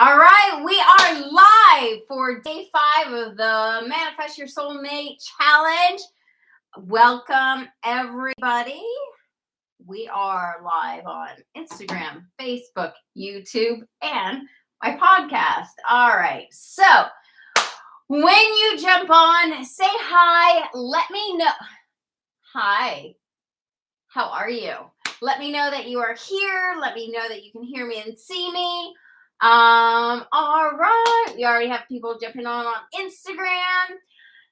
All right, we are live for day 5 of the Manifest Your Soulmate Challenge. Welcome, everybody. We are live on Instagram, Facebook, YouTube, and my podcast. All right, so when you jump on, say hi. Let me know. Hi, how are you? Let me know that you are here. Let me know that you can hear me and see me. All right. We already have people jumping on Instagram.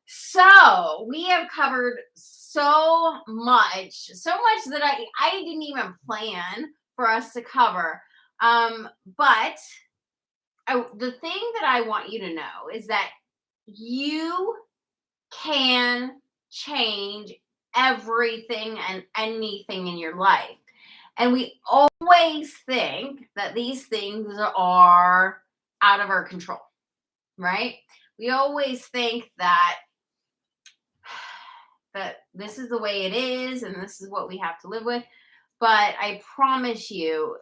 So we have covered so much that I didn't even plan for us to cover. But the thing that I want you to know is that you can change everything and anything in your life. And we always think that these things are out of our control, right? We always think that this is the way it is and this is what we have to live with. But I promise you,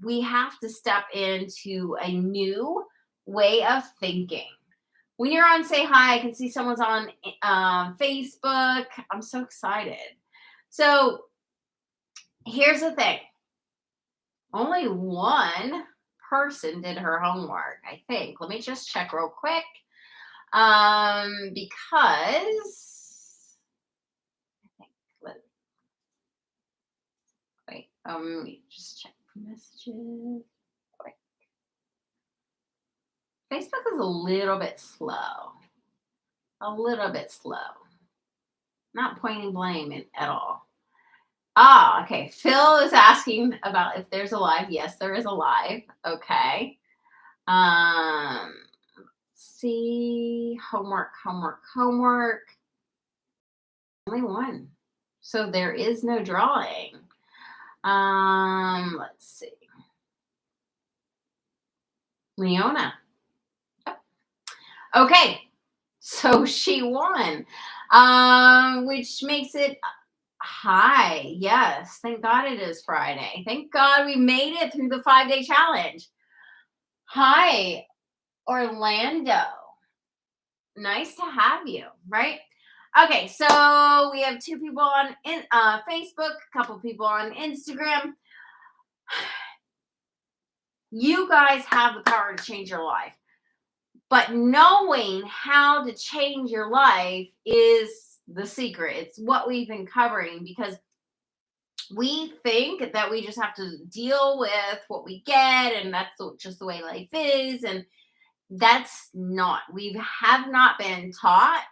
we have to step into a new way of thinking. When you're on Say Hi, I can see someone's on Facebook. I'm so excited. So here's the thing. Only one person did her homework, I think. Let me just check real quick. Because let me just check for messages. Wait. Facebook is a little bit slow. Not pointing blame at all. Okay. Phil is asking about if there's a live. Yes, there is a live. Okay. Let's see. Homework. Only one. So there is no drawing. Let's see. Leona. Okay. So she won. Which makes it hi. Yes. Thank God it is Friday. Thank God we made it through the 5-day challenge. Hi, Orlando. Nice to have you, right? Okay, so we have 2 people on Facebook, a couple people on Instagram. You guys have the power to change your life. But knowing how to change your life is the secret. It's what we've been covering, because we think that we just have to deal with what we get and that's just the way life is. And that's not. We have not been taught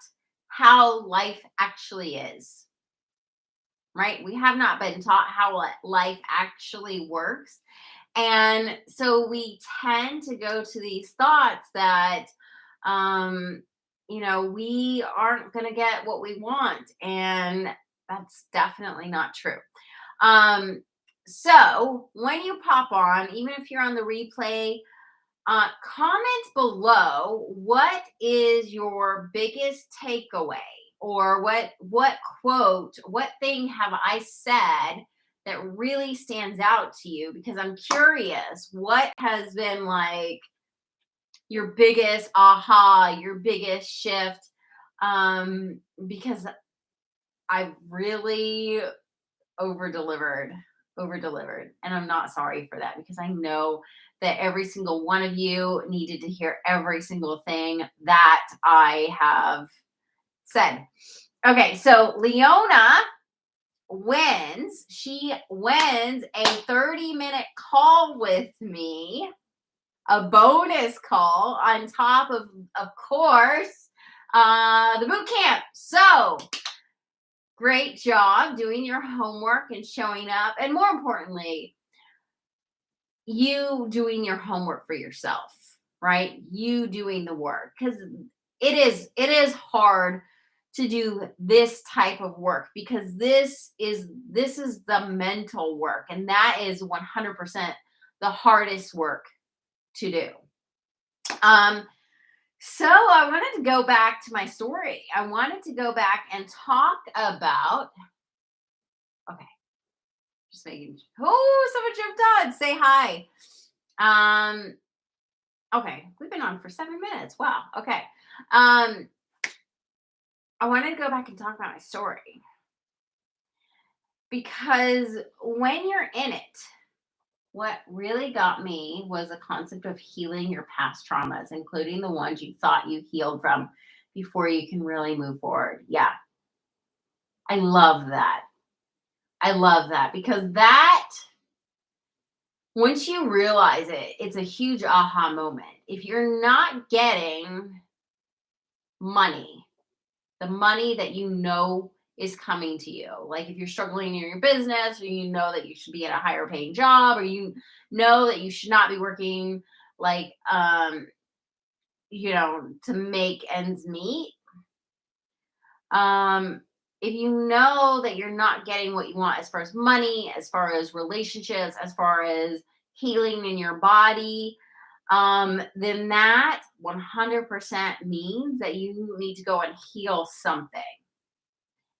how life actually is, right? We have not been taught how life actually works. And so we tend to go to these thoughts that, we aren't going to get what we want. And that's definitely not true. So when you pop on, even if you're on the replay, comment below what is your biggest takeaway, or what quote, what thing have I said that really stands out to you, because I'm curious what has been like your biggest aha, your biggest shift, because I've really over delivered, and I'm not sorry for that, because I know that every single one of you needed to hear every single thing that I have said. Okay, so Leona wins. She wins a 30-minute call with me, a bonus call on top of course, the boot camp. So great job doing your homework and showing up. And more importantly, you doing your homework for yourself, right? You doing the work, because it is hard to do this type of work, because this is the mental work, and that is 100% the hardest work to do. So I wanted to go back to my story. I wanted to go back and talk about, okay, just making, oh, someone jumped on, say hi. Okay, we've been on for 7 minutes. Wow. Okay. Um, I wanted to go back and talk about my story because when you're in it, what really got me was the concept of healing your past traumas, including the ones you thought you healed from before you can really move forward. Yeah, I love that. I love that because that, once you realize it, it's a huge aha moment. If you're not getting money, the money that you know is coming to you, like if you're struggling in your business, or you know that you should be at a higher paying job, or you know that you should not be working like to make ends meet. um if you know that you're not getting what you want as far as money, as far as relationships, as far as healing in your body, then that 100% means that you need to go and heal something.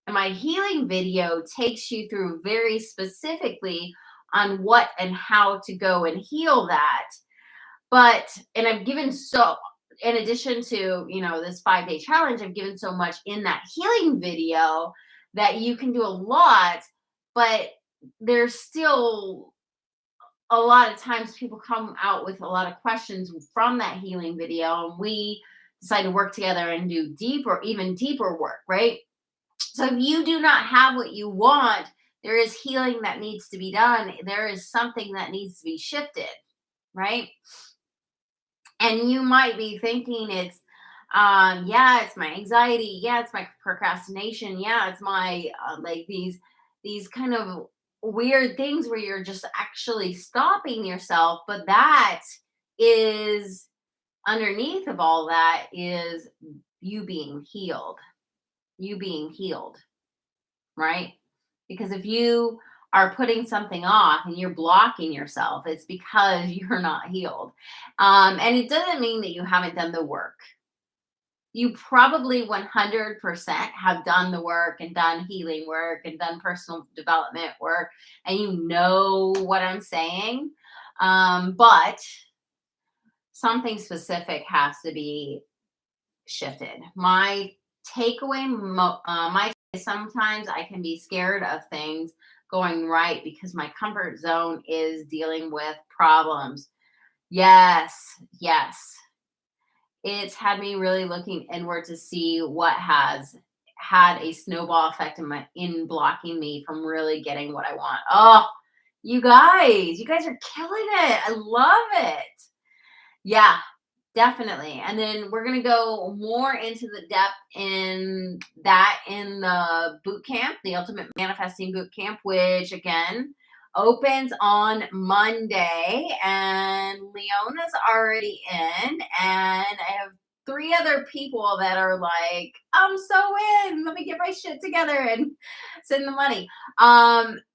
And my healing video takes you through very specifically on what and how to go and heal that. And I've given so, in addition to, this 5-day challenge, I've given so much in that healing video that you can do a lot, but there's still a lot of times people come out with a lot of questions from that healing video, and we decide to work together and do deeper, even deeper work, right? So if you do not have what you want, there is healing that needs to be done. There is something that needs to be shifted, right? And you might be thinking yeah, it's my anxiety, yeah, it's my procrastination, yeah, it's my like these kind of weird things where you're just actually stopping yourself, but that is underneath of all that is you being healed. You being healed, right? Because if you are putting something off and you're blocking yourself, it's because you're not healed. And it doesn't mean that you haven't done the work. You probably 100% have done the work and done healing work and done personal development work, and you know what I'm saying. But something specific has to be shifted. My takeaway, sometimes I can be scared of things going right because my comfort zone is dealing with problems. Yes, yes. It's had me really looking inward to see what has had a snowball effect in blocking me from really getting what I want. Oh, you guys are killing it. I love it. Yeah, definitely. And then we're going to go more into the depth in that in the boot camp, the Ultimate Manifesting Boot Camp, which again opens on Monday. And Leona's already in. And I have 3 other people that are like, I'm so in. Let me get my shit together and send the money.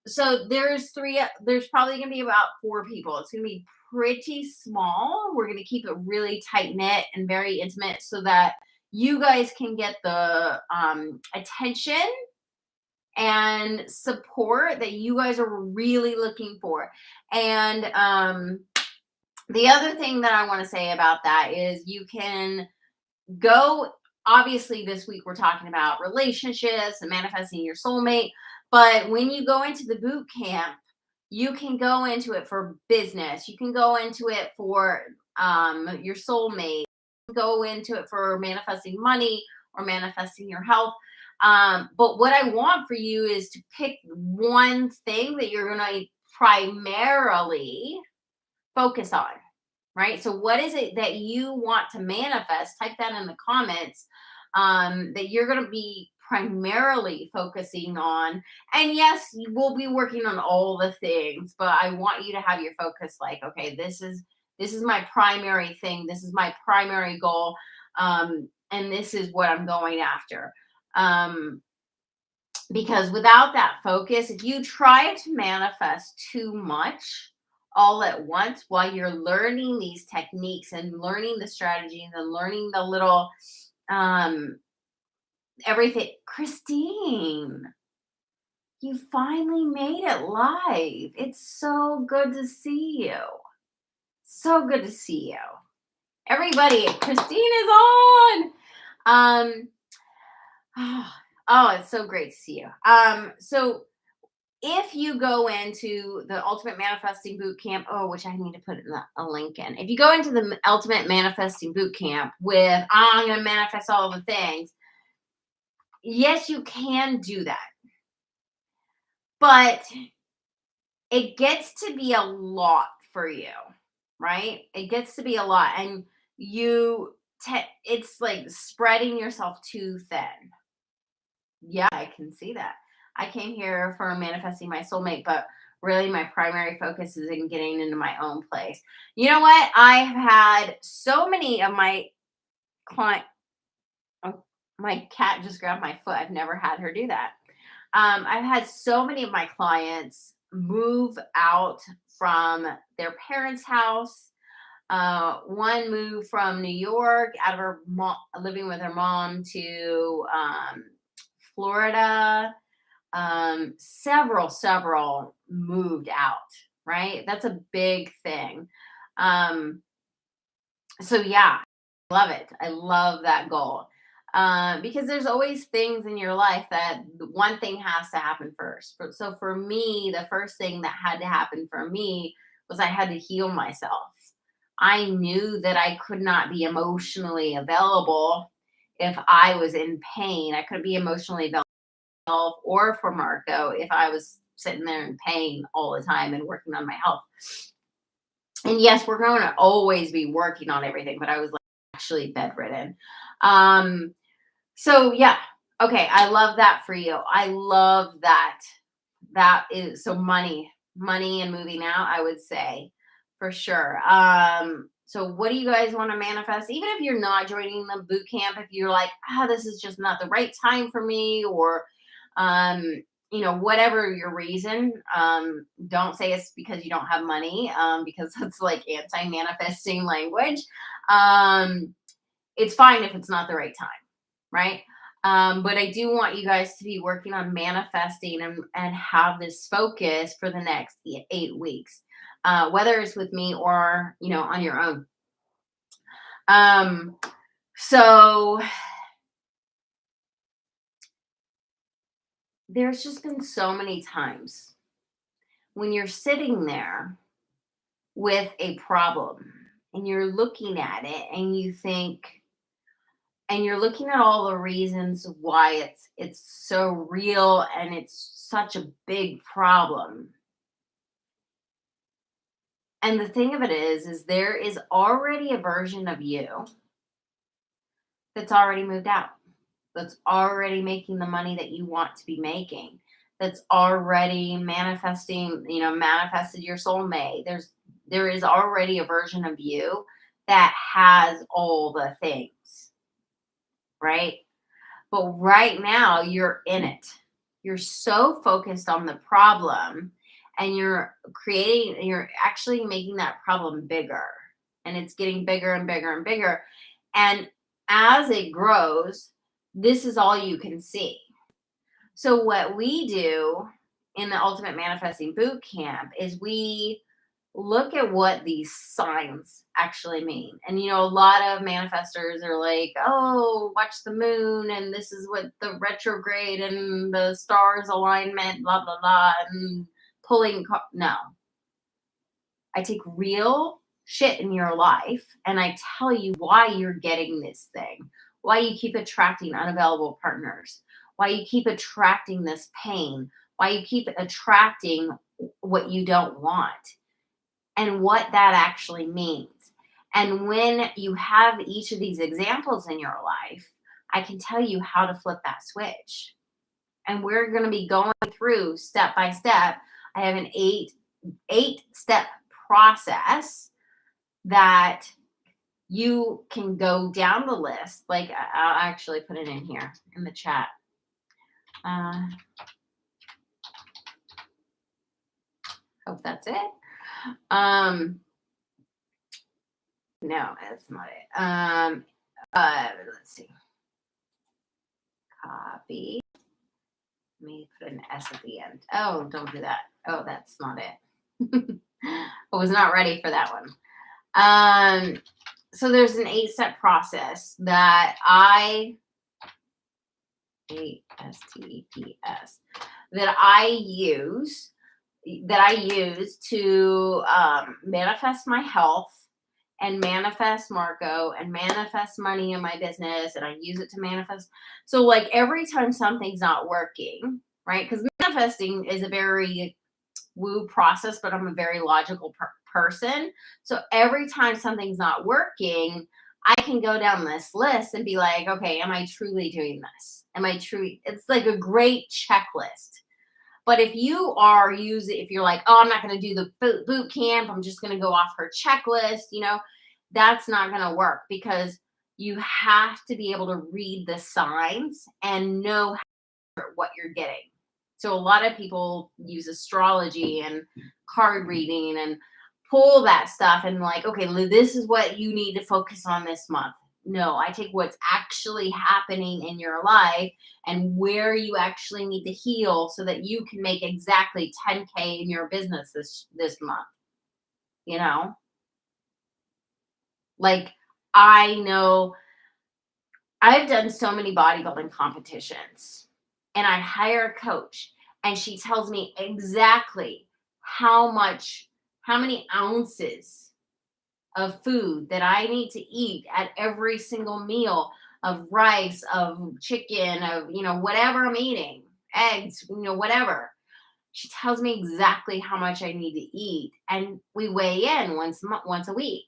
So there's probably going to be about 4 people. It's going to be pretty small. We're going to keep it really tight knit and very intimate so that you guys can get the attention and support that you guys are really looking for. And the other thing that I want to say about that is you can go, obviously this week we're talking about relationships and manifesting your soulmate, but when you go into the boot camp, you can go into it for business. You can go into it for your soulmate. You can go into it for manifesting money or manifesting your health. But what I want for you is to pick one thing that you're going to primarily focus on, right? So what is it that you want to manifest? Type that in the comments, that you're going to be primarily focusing on. And yes, we'll be working on all the things, but I want you to have your focus like, okay, this is my primary thing. This is my primary goal. And this is what I'm going after. Because without that focus, if you try to manifest too much all at once while you're learning these techniques and learning the strategies and learning the little everything. Christine, you finally made it live. It's so good to see you. So good to see you. Everybody, Christine is on. Oh, it's so great to see you. So if you go into the Ultimate Manifesting Bootcamp, which I need to put a link in. If you go into the Ultimate Manifesting Bootcamp with, I'm going to manifest all the things, yes, you can do that. But it gets to be a lot for you, right? It gets to be a lot. And it's like spreading yourself too thin. Yeah, I can see that. I came here for manifesting my soulmate, but really my primary focus is in getting into my own place. You know what? I have had so many of my client. Oh, my cat just grabbed my foot. I've never had her do that. I've had so many of my clients move out from their parents' house. One moved from New York, out of her mom, living with her mom, to Florida. Several moved out, right? That's a big thing. So yeah, I love it. I love that goal. Because there's always things in your life that one thing has to happen first. So for me, the first thing that had to happen for me was I had to heal myself. I knew that I could not be emotionally available if I was in pain. I couldn't be emotionally available or for Marco if I was sitting there in pain all the time and working on my health. And yes, we're going to always be working on everything, but I was like actually bedridden. So yeah, okay, I love that for you. I love that. That is so money and moving out, I would say for sure. So what do you guys want to manifest? Even if you're not joining the boot camp, if you're like, this is just not the right time for me, or whatever your reason, don't say it's because you don't have money, because that's like anti-manifesting language. It's fine if it's not the right time, right? But I do want you guys to be working on manifesting and have this focus for the next 8 weeks, whether it's with me or, on your own. So there's just been so many times when you're sitting there with a problem and you're looking at it and you think, and you're looking at all the reasons why it's so real and it's such a big problem. And the thing of it is there is already a version of you that's already moved out, that's already making the money that you want to be making, that's already manifested your soulmate. There is already a version of you that has all the things, right? But right now you're in it. You're so focused on the problem and you're actually making that problem bigger, and it's getting bigger and bigger and bigger. And as it grows, this is all you can see. So what we do in the Ultimate Manifesting Boot Camp is we look at what these signs actually mean. And, a lot of manifestors are like, watch the moon, and this is what the retrograde and the stars alignment, blah, blah, blah, and pulling. No. I take real shit in your life and I tell you why you're getting this thing, why you keep attracting unavailable partners, why you keep attracting this pain, why you keep attracting what you don't want, and what that actually means. And when you have each of these examples in your life, I can tell you how to flip that switch. And we're going to be going through step by step. I have an eight-step process that you can go down the list. Like, I'll actually put it in here in the chat. Hope that's it. No, that's not it. Let's see. Copy. Let me put an S at the end. Oh, don't do that. Oh, that's not it. I was not ready for that one. So there's an 8-step process that I ASTPS that I use to manifest my health and manifest Marco and manifest money in my business, and I use it to manifest. So like every time something's not working, right? Because manifesting is a very woo process, but I'm a very logical person. So every time something's not working, I can go down this list and be like, okay, am I truly doing this? Am I truly? It's like a great checklist. But if if you're like, oh, I'm not going to do the boot camp, I'm just going to go off her checklist, that's not going to work, because you have to be able to read the signs and know what you're getting. So a lot of people use astrology and card reading and pull that stuff and like, okay, this is what you need to focus on this month. No, I take what's actually happening in your life and where you actually need to heal so that you can make exactly 10K in your business this month. Like, I know I've done so many bodybuilding competitions, and I hire a coach, and she tells me exactly how many ounces of food that I need to eat at every single meal, of rice, of chicken, of, whatever I'm eating, eggs, whatever. She tells me exactly how much I need to eat, and we weigh in once a week.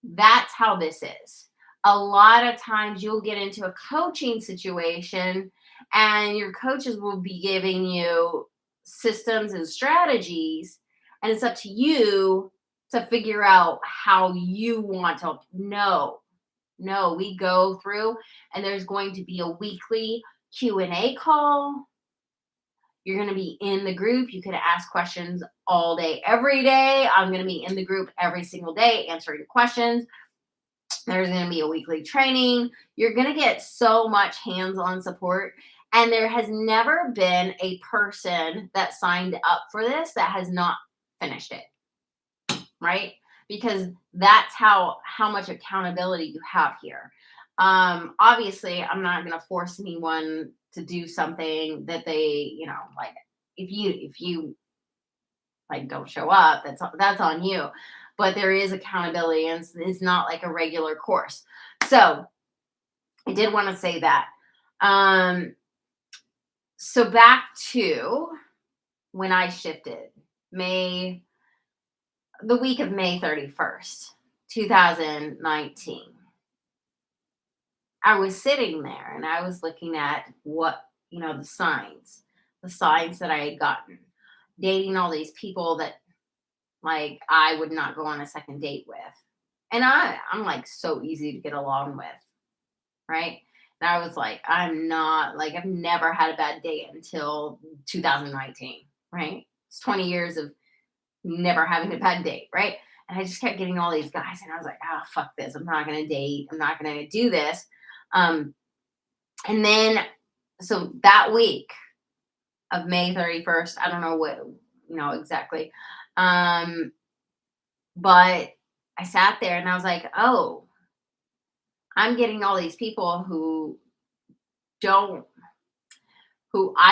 That's how this is. A lot of times you'll get into a coaching situation and your coaches will be giving you systems and strategies, and it's up to you to figure out how you want to. No, we go through, and there's going to be a weekly Q&A call. You're going to be in the group. You can ask questions all day, every day. I'm going to be in the group every single day answering questions. There's going to be a weekly training. You're going to get so much hands-on support. And there has never been a person that signed up for this that has not finished it, right? Because that's how much accountability you have here. Obviously, I'm not going to force anyone to do something that they, like, if you like don't show up, that's on you. But there is accountability, and it's not like a regular course. So I did want to say that. So back to when I shifted, the week of May 31st, 2019. I was sitting there and I was looking at what, the signs that I had gotten, dating all these people that like I would not go on a second date with. And I'm like so easy to get along with, right? And I was like, I'm not like, I've never had a bad date until 2019, right? It's 20 years of never having a bad date, right? And I just kept getting all these guys, and I was like, oh, fuck this. I'm not going to date. I'm not going to do this. And then, so that week of May 31st, I don't know what, exactly. But I sat there and I was like, oh, I'm getting all these people who I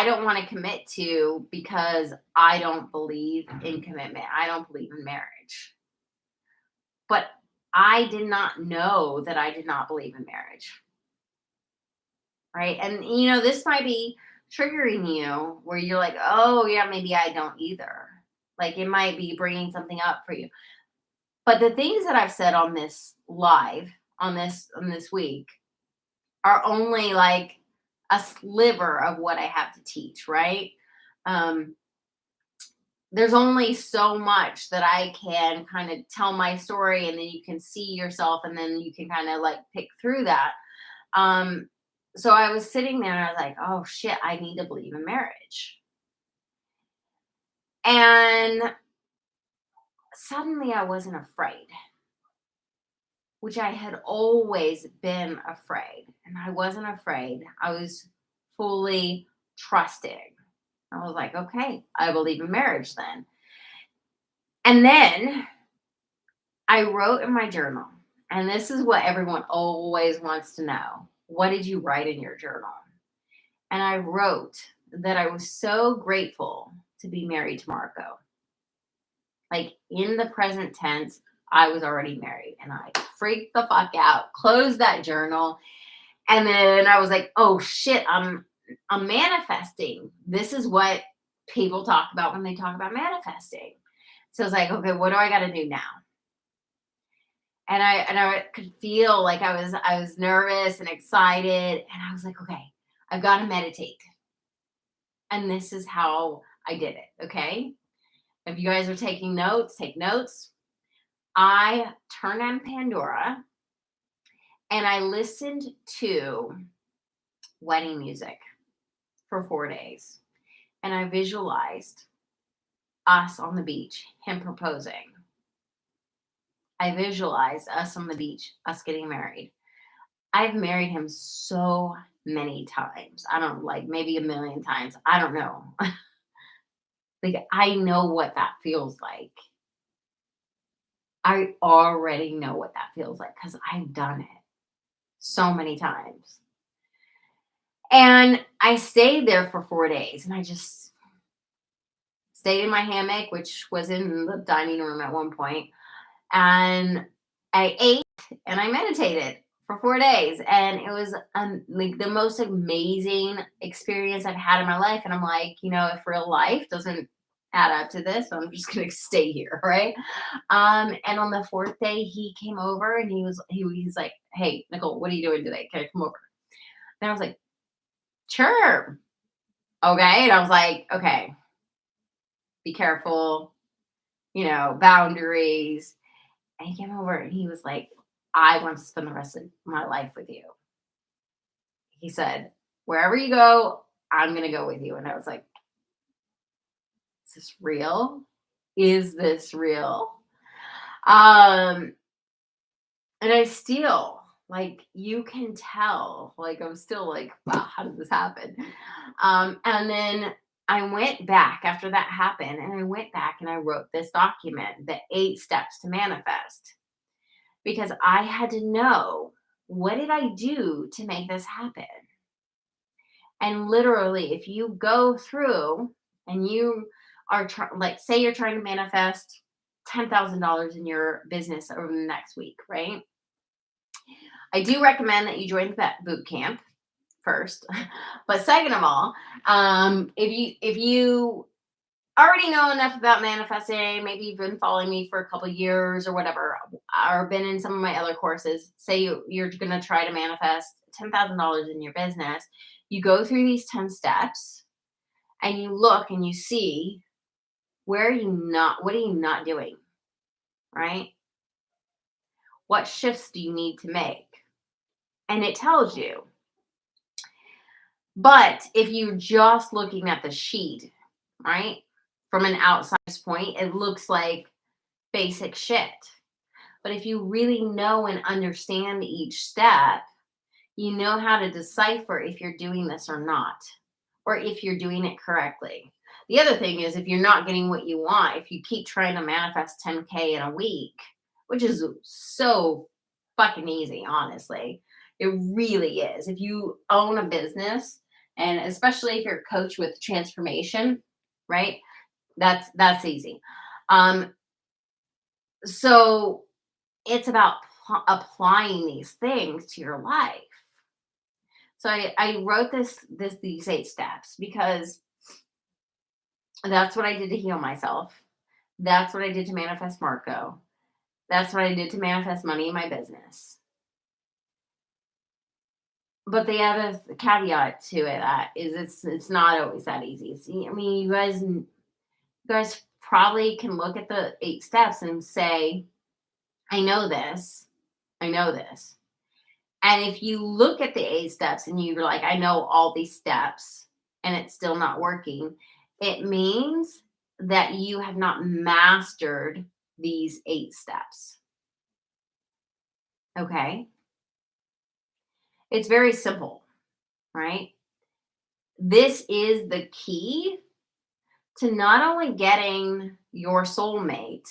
don't want to commit to because I don't believe in commitment. I don't believe in marriage. But I did not know that I did not believe in marriage. Right. And, this might be triggering you where you're like, oh, yeah, maybe I don't either. Like it might be bringing something up for you. But the things that I've said on this live, on this week, are only like a sliver of what I have to teach, right? There's only so much that I can kind of tell my story, and then you can see yourself, and then you can kind of like pick through that. So I was sitting there and I was like, oh shit, I need to believe in marriage. And suddenly I wasn't afraid, which I had always been afraid. And I wasn't afraid. I was fully trusting. I was like, okay, I believe in marriage then. And then I wrote in my journal, and this is what everyone always wants to know. What did you write in your journal? And I wrote that I was so grateful to be married to Marco. Like in the present tense, I was already married, and I freaked the fuck out, closed that journal, and then I was like, oh shit, I'm manifesting. This is what people talk about when they talk about manifesting. So I was like, okay, what do I got to do now? And I could feel like I was nervous and excited, and I was like, okay, I've got to meditate. And this is how I did it, okay? If you guys are taking notes, take notes. I turned on Pandora and I listened to wedding music for 4 days. And I visualized us on the beach, him proposing. I visualized us on the beach, us getting married. I've married him so many times. I don't like maybe a million times. I don't know. Like, I know what that feels like. I already know what that feels like because I've done it so many times. And I stayed there for 4 days, and I just stayed in my hammock, which was in the dining room at one point. And I ate and I meditated for 4 days. And it was like the most amazing experience I've had in my life. And I'm like, if real life doesn't add up to this, I'm just gonna stay here, right? And on the 4th day, he came over and he's like, hey, Nichole, what are you doing today? Can I come over? And I was like, sure. Okay. And I was like, okay, be careful, boundaries. And he came over and he was like, I want to spend the rest of my life with you. He said, wherever you go, I'm going to go with you. And I was like, is this real? Is this real? And I still, like, you can tell, like, I'm still like, wow, how did this happen? And then I went back after that happened, and I went back and I wrote this document, the 8 steps to manifest, because I had to know, what did I do to make this happen? And literally, if you go through and you are like, say you're trying to manifest $10,000 in your business over the next week, right? I do recommend that you join the boot camp first, but second of all, if you already know enough about manifesting, maybe you've been following me for a couple years or whatever, or been in some of my other courses, say you're going to try to manifest $10,000 in your business, you go through these 10 steps and you look and you see, what are you not doing, right? What shifts do you need to make? And it tells you. But if you're just looking at the sheet, right, from an outside point, it looks like basic shit. But if you really know and understand each step, you know how to decipher if you're doing this or not, or if you're doing it correctly. The other thing is, if you're not getting what you want, if you keep trying to manifest 10K in a week, which is so fucking easy, honestly. It really is. If you own a business, and especially if you're a coach with transformation, right? That's easy. So it's about applying these things to your life. So I wrote these 8 steps because that's what I did to heal myself. That's what I did to manifest Marco. That's what I did to manifest money in my business. But the other caveat to it is it's not always that easy. I mean, you guys probably can look at the 8 steps and say, I know this. I know this. And if you look at the 8 steps and you're like, I know all these steps and it's still not working, it means that you have not mastered these 8 steps. Okay? It's very simple, right? This is the key to not only getting your soulmate,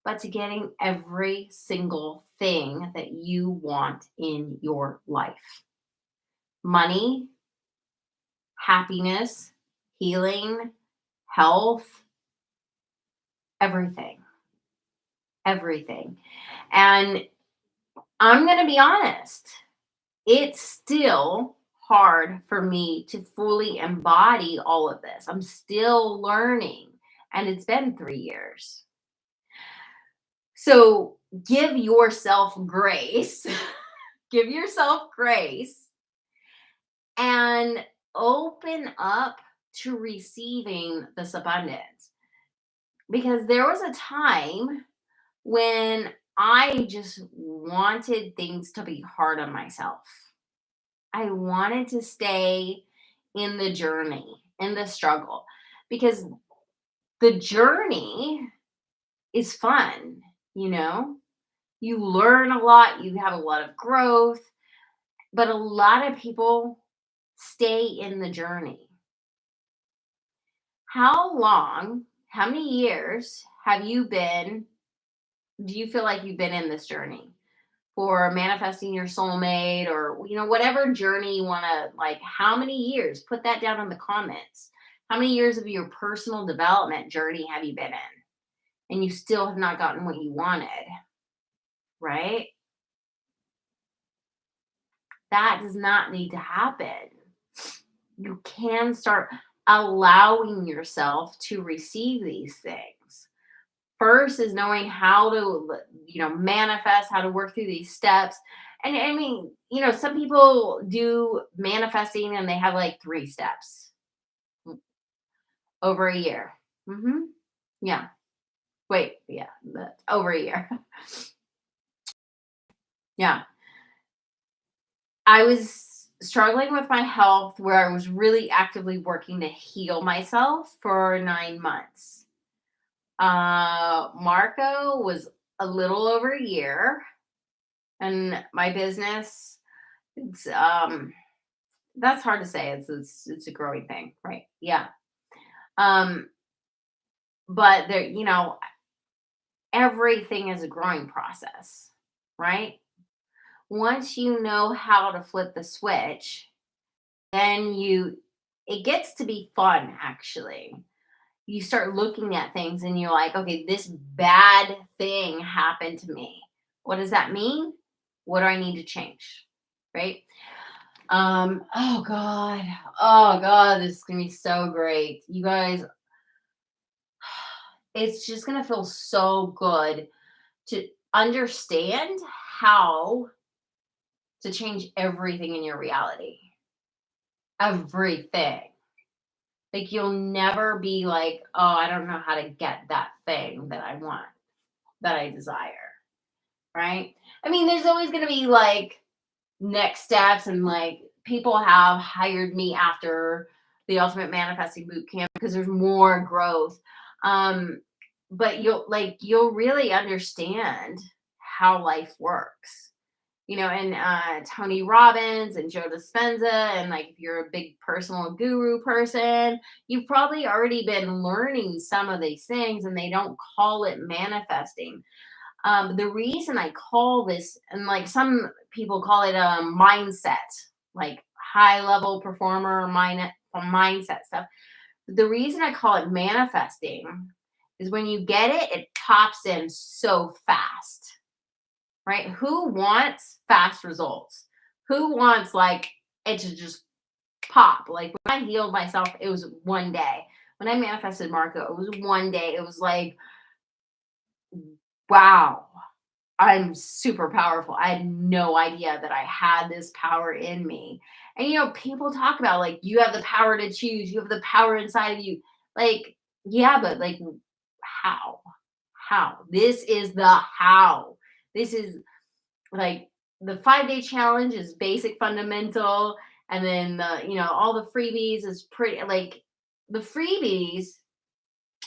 but to getting every single thing that you want in your life. Money, happiness, healing, health, everything. Everything. And I'm going to be honest, it's still hard for me to fully embody all of this. I'm still learning, and it's been 3 years. So give yourself grace. Give yourself grace and open up to receiving this abundance. Because there was a time when I just wanted things to be hard on myself. I wanted to stay in the journey, in the struggle, because the journey is fun, you know? You learn a lot, you have a lot of growth, but a lot of people stay in the journey. How many years do you feel like you've been in this journey? For manifesting your soulmate, or whatever journey you want to, like, how many years? Put that down in the comments. How many years of your personal development journey have you been in, and you still have not gotten what you wanted? Right? That does not need to happen. You can start allowing yourself to receive these things. First is knowing how to, manifest, how to work through these steps. And I mean, some people do manifesting and they have like 3 steps over a year. Yeah. Wait, yeah, that's over a year. Yeah. I was struggling with my health where I was really actively working to heal myself for 9 months. Marco was a little over a year, and my business, it's that's hard to say. It's a growing thing, right? Yeah. Um, but there, everything is a growing process, right? Once you know how to flip the switch, then it gets to be fun, actually. You start looking at things and you're like, okay, this bad thing happened to me. What does that mean? What do I need to change? Right? Oh God. Oh God, this is gonna be so great. You guys, it's just gonna feel so good to understand how to change everything in your reality. Everything. Like, you'll never be like, oh, I don't know how to get that thing that I want, that I desire. Right? I mean, there's always going to be like next steps, and like people have hired me after the Ultimate Manifesting Bootcamp because there's more growth. But you'll really understand how life works. And Tony Robbins and Joe Dispenza, and like if you're a big personal guru person, you've probably already been learning some of these things, and they don't call it manifesting. The reason I call this, and like some people call it a mindset, like high level performer mindset stuff. The reason I call it manifesting is when you get it, it pops in so fast. Right? Who wants fast results? Who wants like it to just pop? Like when I healed myself, it was one day. When I manifested Marco, it was one day. It was like, wow, I'm super powerful. I had no idea that I had this power in me. And people talk about like you have the power to choose, you have the power inside of you. Like, yeah, but like how? How? This is the how. This is like the 5-day challenge is basic fundamental, and then all the freebies is pretty, like the freebies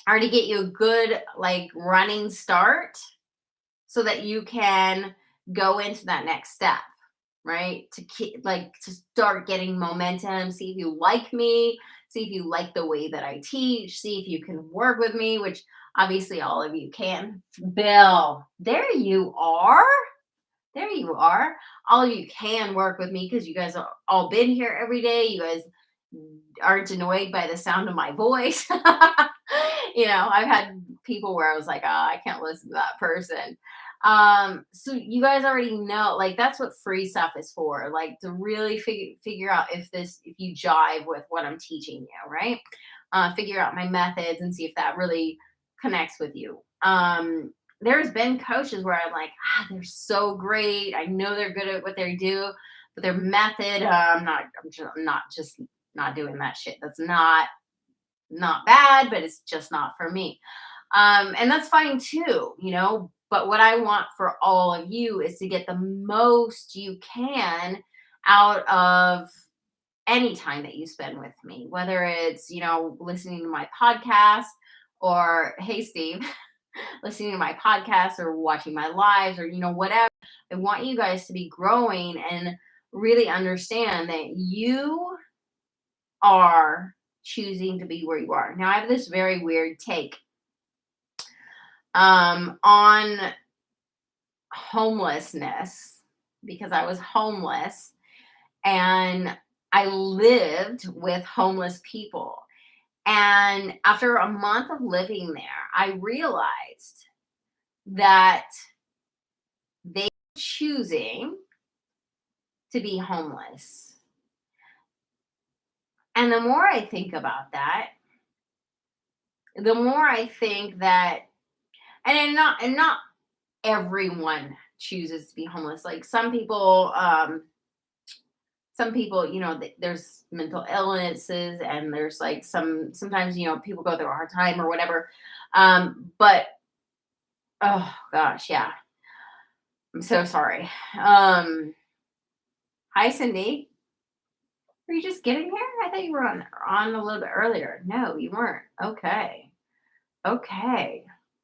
are to get you a good like running start so that you can go into that next step, right? To start getting momentum, see if you like me, see if you like the way that I teach, see if you can work with me, which Obviously, all of you can. Bill, there you are. There you are. All of you can work with me because you guys are all been here every day. You guys aren't annoyed by the sound of my voice. I've had people where I was like, oh, I can't listen to that person. So you guys already know, like, that's what free stuff is for, like, to really figure out if you jive with what I'm teaching you, right? Figure out my methods and see if that really connects with you. There's been coaches where I'm like, they're so great. I know they're good at what they do, but their method, I'm not just not doing that shit. That's not bad, but it's just not for me. And that's fine too, But what I want for all of you is to get the most you can out of any time that you spend with me, whether it's, listening to my podcast or, hey, Steve, listening to my podcast or watching my lives or, whatever. I want you guys to be growing and really understand that you are choosing to be where you are. Now, I have this very weird take on homelessness because I was homeless and I lived with homeless people. And after a month of living there, I realized that they were choosing to be homeless. And the more I think about that, the more I think that, and not everyone chooses to be homeless. Like some people, there's mental illnesses and there's like sometimes, people go through a hard time or whatever. But oh gosh, yeah. I'm so sorry. Hi, Cindy. Were you just getting here? I thought you were on a little bit earlier. No, you weren't. Okay.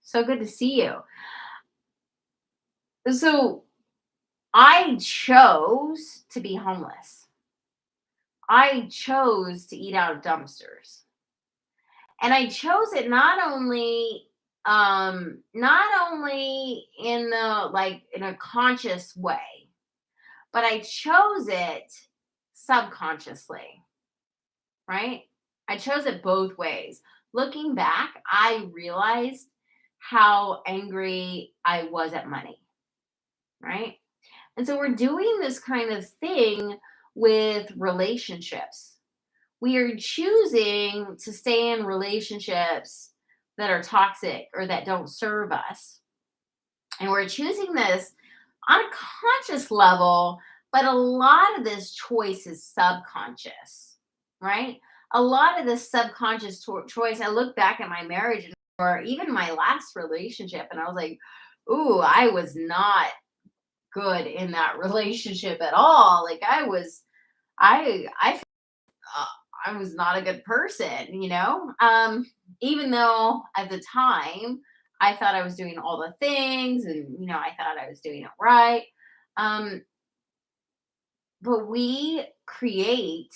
So good to see you. So I chose to be homeless. I chose to eat out of dumpsters. And I chose it not only in a conscious way, but I chose it subconsciously, right? I chose it both ways. Looking back, I realized how angry I was at money, right? And so we're doing this kind of thing with relationships. We are choosing to stay in relationships that are toxic or that don't serve us. And we're choosing this on a conscious level, but a lot of this choice is subconscious, right? A lot of this subconscious choice, I look back at my marriage or even my last relationship, and I was like, ooh, I was not good in that relationship at all. Like I was not a good person, even though at the time I thought I was doing all the things and, I thought I was doing it right. But we create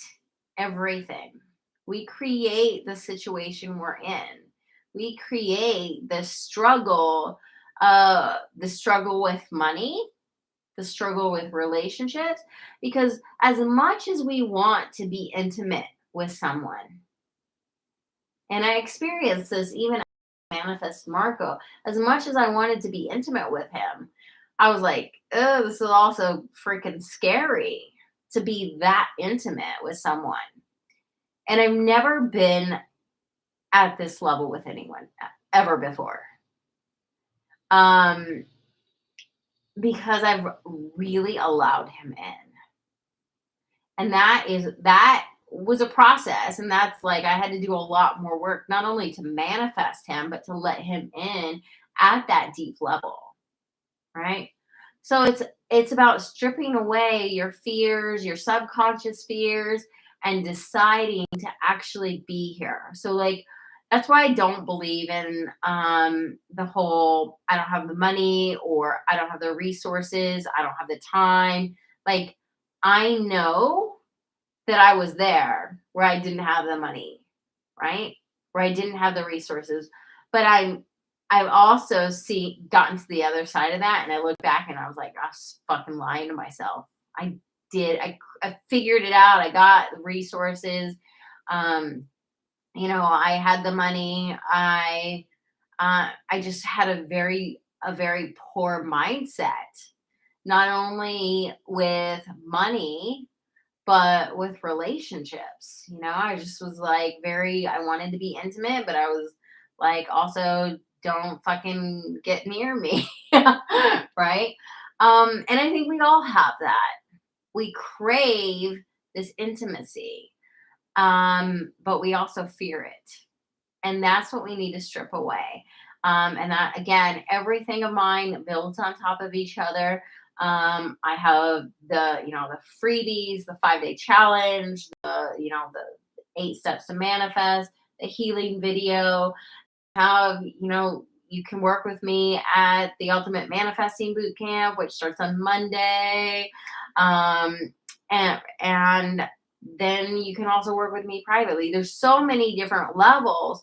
everything. We create the situation we're in. We create the struggle with money, the struggle with relationships, because as much as we want to be intimate with someone, and I experienced this even as Manifest Marco, as much as I wanted to be intimate with him, I was like, oh, this is also freaking scary to be that intimate with someone. And I've never been at this level with anyone ever before. Because I've really allowed him in. And that was a process. And that's like, I had to do a lot more work, not only to manifest him, but to let him in at that deep level. Right. So it's about stripping away your fears, your subconscious fears, and deciding to actually be here. So like, that's why I don't believe in the whole, I don't have the money or I don't have the resources. I don't have the time. Like, I know that I was there where I didn't have the money, right? Where I didn't have the resources, but I've also gotten to the other side of that, and I look back and I was like, I was fucking lying to myself. I did. I figured it out. I got the resources. Um, I had the money. I just had a very poor mindset, not only with money, but with relationships. I just was like I wanted to be intimate, but I was like, also, don't fucking get near me. Right? And I think we all have that. We crave this intimacy, but we also fear it. And that's what we need to strip away. And that, again, everything of mine builds on top of each other. I have the freebies, the 5-day challenge, the 8 steps to manifest, the healing video. You can work with me at the Ultimate Manifesting Boot Camp, which starts on Monday. And then you can also work with me privately. There's so many different levels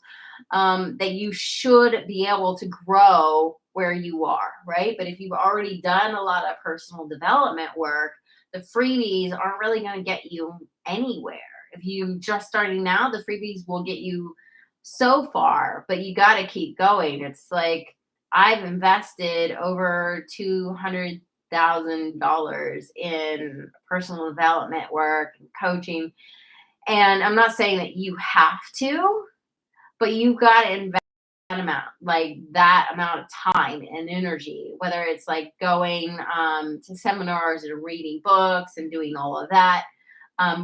that you should be able to grow where you are, right? But if you've already done a lot of personal development work, the freebies aren't really going to get you anywhere. If you just starting now, the freebies will get you so far, but you got to keep going. It's like I've invested over $200,000 in personal development work and coaching. And I'm not saying that you have to, but you've got to invest that amount of time and energy, whether it's like going to seminars and reading books and doing all of that,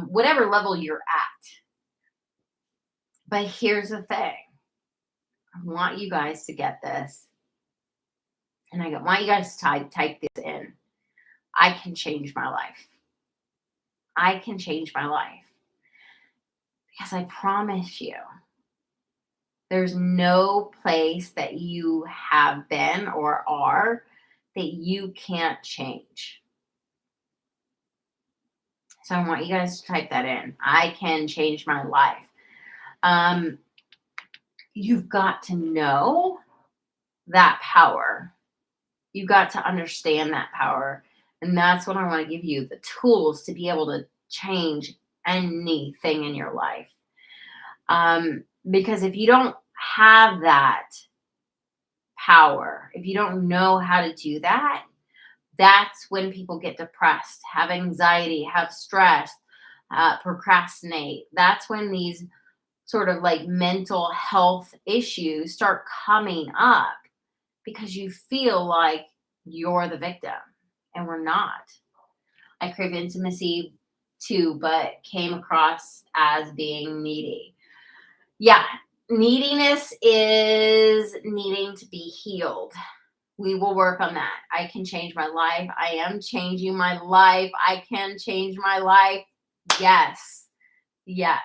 whatever level you're at. But here's the thing. I want you guys to get this. And I want you guys to type this in. I can change my life. I can change my life. Because I promise you, there's no place that you have been or are that you can't change. So I want you guys to type that in. I can change my life. You've got to know that power. You've got to understand that power. And that's what I want to give you, the tools to be able to change anything in your life. Because if you don't have that power, if you don't know how to do that, that's when people get depressed, have anxiety, have stress, procrastinate. That's when these sort of like mental health issues start coming up because you feel like you're the victim, and we're not. I crave intimacy too, but came across as being needy. Yeah, neediness is needing to be healed. We will work on that. I can change my life. I am changing my life. I can change my life. Yes. Yes.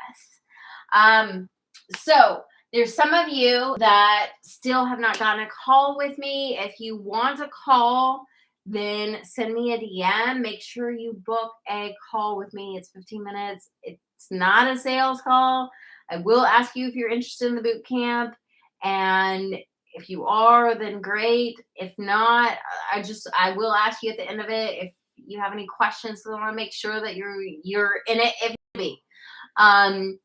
So there's some of you that still have not gotten a call with me. If you want a call, then send me a DM. Make sure you book a call with me. It's 15 minutes. It's not a sales call. I will ask you if you're interested in the boot camp. And if you are, then great. If not, I will ask you at the end of it if you have any questions. So I want to make sure that you're in it if you be. But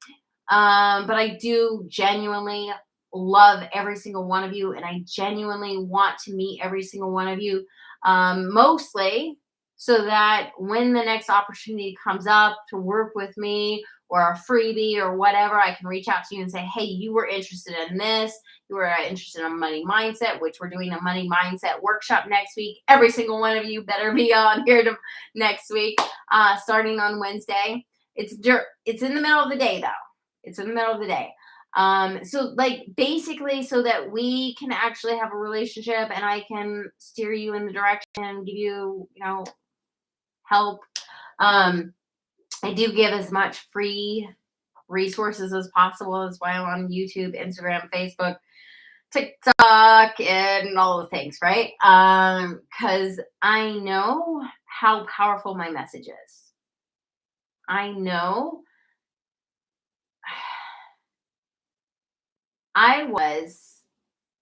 I do genuinely love every single one of you, and I genuinely want to meet every single one of you, mostly so that when the next opportunity comes up to work with me or a freebie or whatever, I can reach out to you and say, hey, you were interested in this. You were interested in money mindset, which we're doing a money mindset workshop next week. Every single one of you better be on here next week, starting on Wednesday. It's in the middle of the day, though. It's in the middle of the day. So like basically so that we can actually have a relationship and I can steer you in the direction, give you, help. I do give as much free resources as possible. That's why I'm on YouTube, Instagram, Facebook, TikTok, and all the things, right? Because I know how powerful my message is. I know I was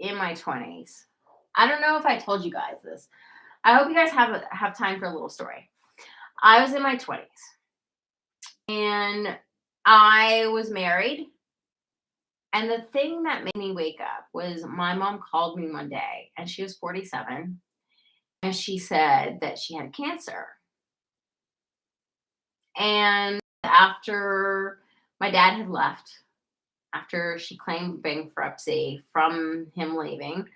in my 20s. I don't know if I told you guys this. I hope you guys have time for a little story. I was in my 20s and I was married. And the thing that made me wake up was my mom called me one day and she was 47 and she said that she had cancer. And after my dad had left, after she claimed bankruptcy from him leaving,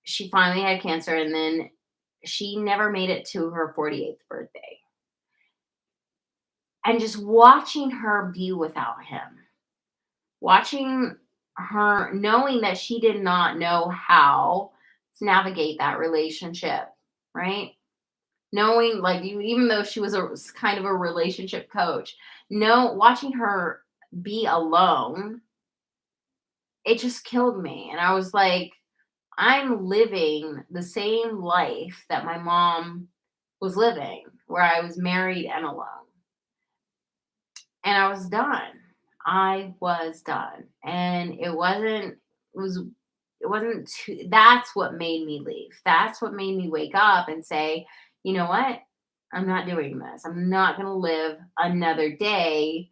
she finally had cancer and then she never made it to her 48th birthday. And just watching her be without him, watching her, knowing that she did not know how to navigate that relationship, right? Knowing, like, even though she was kind of a relationship coach, watching her be alone, it just killed me. And I was like, I'm living the same life that my mom was living, where I was married and alone. And I was done. I was done. And it wasn't that's what made me leave. That's what made me wake up and say, you know what? I'm not doing this. I'm not going to live another day.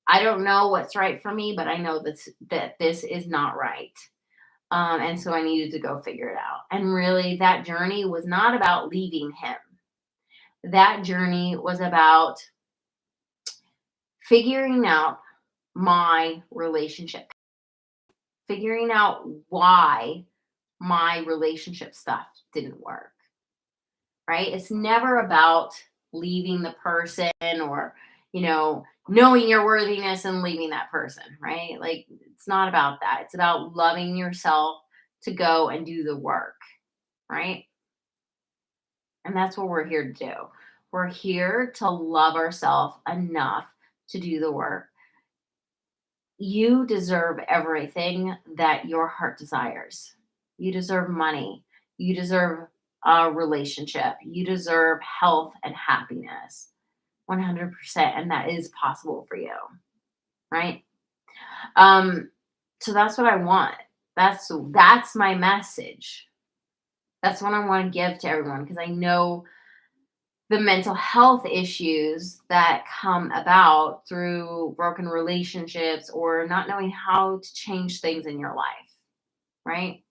I don't know what's right for me, but I know that this is not right. And so I needed to go figure it out. And really, that journey was not about leaving him. That journey was about figuring out my relationship, figuring out why my relationship stuff didn't work, right? It's never about leaving the person or, knowing your worthiness and leaving that person, right? Like, it's not about that. It's about loving yourself to go and do the work, right? And that's what we're here to do. We're here to love ourselves enough to do the work. You deserve everything that your heart desires. You deserve money. You deserve a relationship. You deserve health and happiness. 100%. And that is possible for you. Right? So that's what I want. That's my message. That's what I want to give to everyone, because I know the mental health issues that come about through broken relationships or not knowing how to change things in your life, right?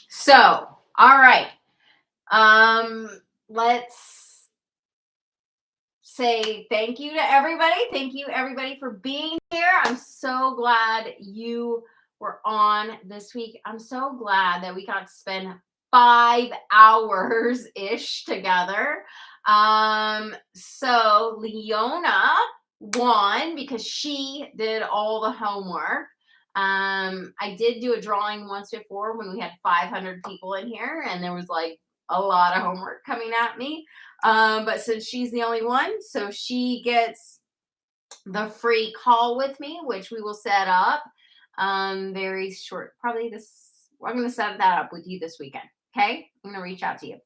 So, all right. Let's say thank you to everybody. Thank you, everybody, for being here. I'm so glad you were on this week. I'm so glad that we got to spend 5 hours-ish together. So Leona won because she did all the homework. I did do a drawing once before when we had 500 people in here and there was like a lot of homework coming at me. But since she's the only one, so she gets the free call with me, which we will set up very short, probably I'm going to set that up with you this weekend. Okay. I'm going to reach out to you.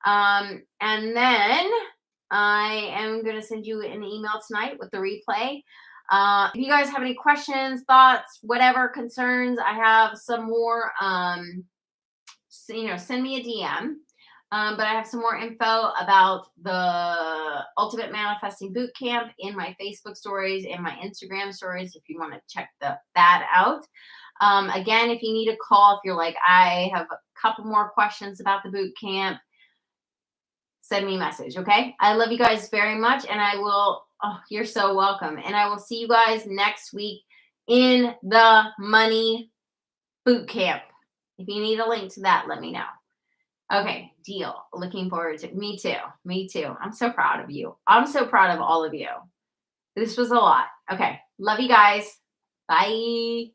And then I am going to send you an email tonight with the replay. If you guys have any questions, thoughts, whatever concerns, I have some more, send me a DM. But I have some more info about the Ultimate Manifesting Bootcamp in my Facebook stories and my Instagram stories if you want to check that out. Again, if you need a call, if you're like, I have a couple more questions about the bootcamp, send me a message, okay? I love you guys very much, and I will, you're so welcome. And I will see you guys next week in the Money Bootcamp. If you need a link to that, let me know. Okay, deal. Looking forward to it. Me too. I'm so proud of you. I'm so proud of all of you. This was a lot. Okay, love you guys. Bye.